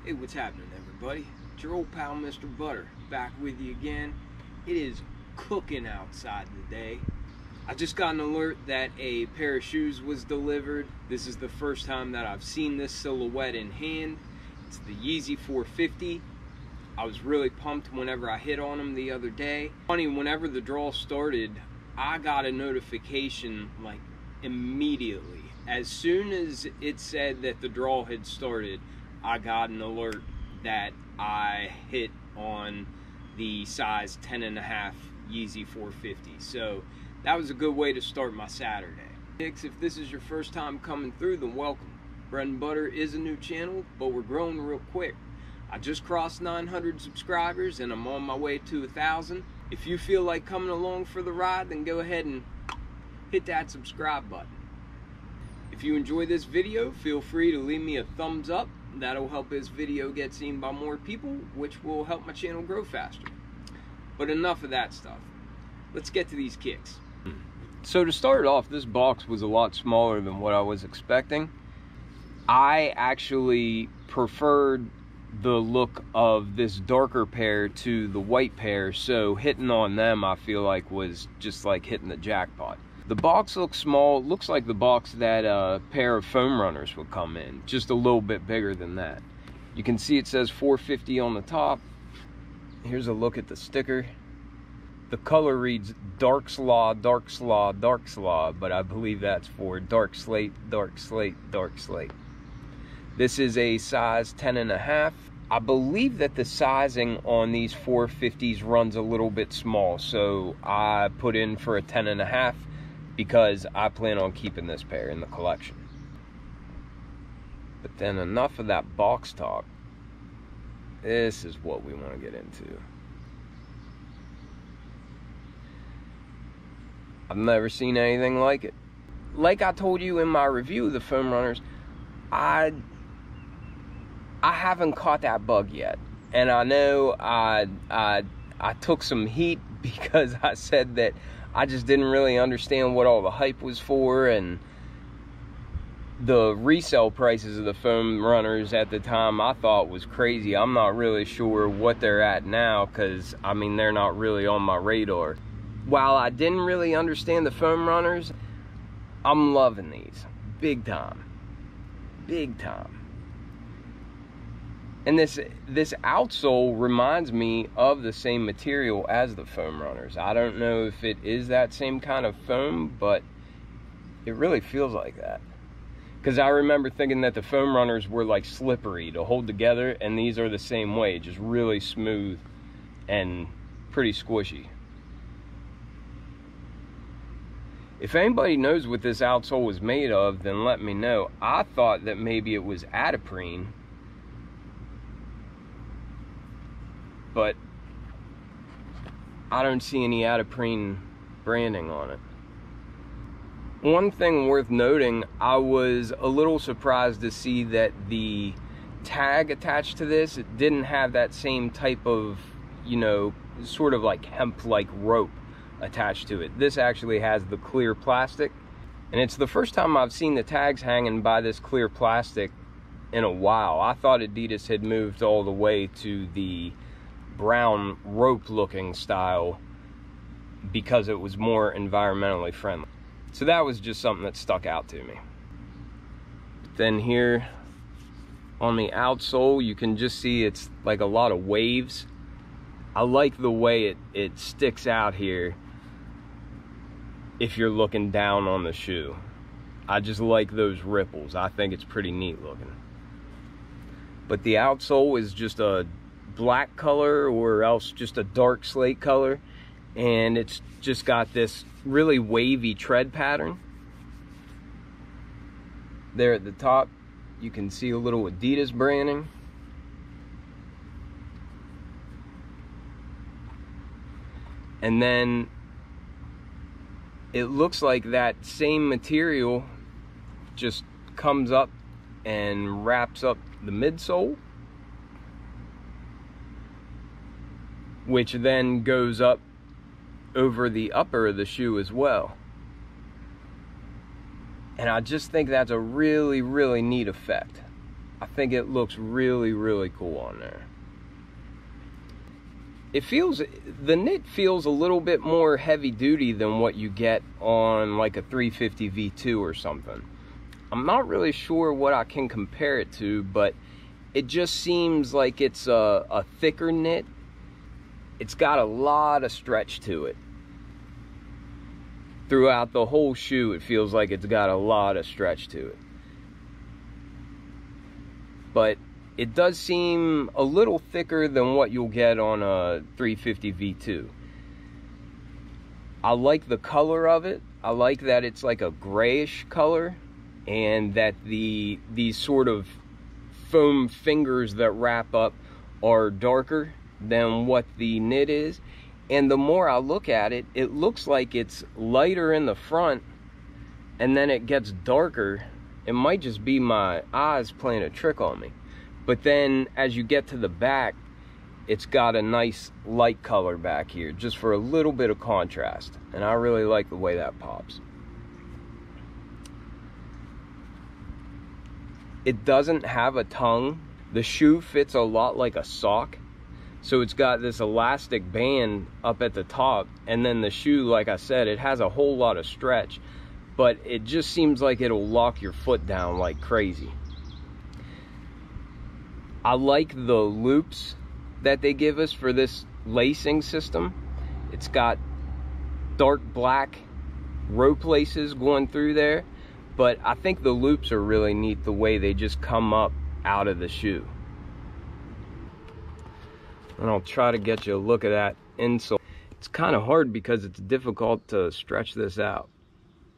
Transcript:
Hey, what's happening, everybody? It's your old pal, Mr. Butter, back with you again. It is cooking outside today. I just got an alert that a pair of shoes was delivered. This is the first time that I've seen this silhouette in hand. It's the Yeezy 450. I was really pumped whenever I hit on them the other day. Funny, whenever the draw started, I got a notification like immediately. As soon as it said that the draw had started, I got an alert that I hit on the size 10.5 Yeezy 450. So that was a good way to start my Saturday. If this is your first time coming through, then welcome. Bread and Butter is a new channel, but we're growing real quick. I just crossed 900 subscribers and I'm on my way to 1,000. If you feel like coming along for the ride, then go ahead and hit that subscribe button. If you enjoy this video, feel free to leave me a thumbs up. That'll help this video get seen by more people, which will help my channel grow faster. But enough of that stuff. Let's get to these kicks. So to start off, this box was a lot smaller than what I was expecting. I actually preferred the look of this darker pair to the white pair, so hitting on them I feel like was just like hitting the jackpot. The box looks small. It looks like the box that a pair of foam runners would come in, just a little bit bigger than that. You can see it says 450 on the top. Here's a look at the sticker. The color reads dark slaw, dark slaw, dark slaw, but I believe that's for dark slate, dark slate, dark slate. This is a size 10.5. I believe that the sizing on these 450s runs a little bit small, so I put in for a 10.5 because I plan on keeping this pair in the collection. But then enough of that box talk. This is what we want to get into. I've never seen anything like it. Like I told you in my review of the foam runners, I haven't caught that bug yet. And I know I took some heat because I said that I just didn't really understand what all the hype was for, and the resale prices of the foam runners at the time I thought was crazy. I'm not really sure what they're at now because, I mean, they're not really on my radar. While I didn't really understand the foam runners, I'm loving these. Big time. Big time. And this outsole reminds me of the same material as the foam runners. I don't know if it is that same kind of foam, but it really feels like that. Because I remember thinking that the foam runners were like slippery to hold together, and these are the same way, just really smooth and pretty squishy. If anybody knows what this outsole was made of, then let me know. I thought that maybe it was adiprene, but I don't see any adiprene branding on it. One thing worth noting, I was a little surprised to see that the tag attached to this, it didn't have that same type of, you know, sort of like hemp-like rope attached to it. This actually has the clear plastic, and it's the first time I've seen the tags hanging by this clear plastic in a while. I thought Adidas had moved all the way to the brown rope looking style because it was more environmentally friendly. So that was just something that stuck out to me. Then here on the outsole, you can just see it's like a lot of waves. I like the way it sticks out here if you're looking down on the shoe. I just like those ripples. I think it's pretty neat looking. But the outsole is just a black color or else just a dark slate color, and it's just got this really wavy tread pattern. There at the top you can see a little Adidas branding, and then it looks like that same material just comes up and wraps up the midsole, which then goes up over the upper of the shoe as well. And I just think that's a really, really neat effect. I think it looks really, really cool on there. The knit feels a little bit more heavy duty than what you get on like a 350 V2 or something. I'm not really sure what I can compare it to, but it just seems like it's a thicker knit. It's got a lot of stretch to it. Throughout the whole shoe, it feels like it's got a lot of stretch to it. But it does seem a little thicker than what you'll get on a 350 V2. I like the color of it. I like that it's like a grayish color, and that these sort of foam fingers that wrap up are darker than what the knit is. And the more I look at it, it looks like it's lighter in the front and then it gets darker. It might just be my eyes playing a trick on me. But then as you get to the back, it's got a nice light color back here, just for a little bit of contrast. And I really like the way that pops. It doesn't have a tongue. The shoe fits a lot like a sock. So it's got this elastic band up at the top, and then the shoe, like I said, it has a whole lot of stretch, but it just seems like it'll lock your foot down like crazy. I like the loops that they give us for this lacing system. It's got dark black rope laces going through there, but I think the loops are really neat the way they just come up out of the shoe. And I'll try to get you a look at that insole. It's kind of hard because it's difficult to stretch this out.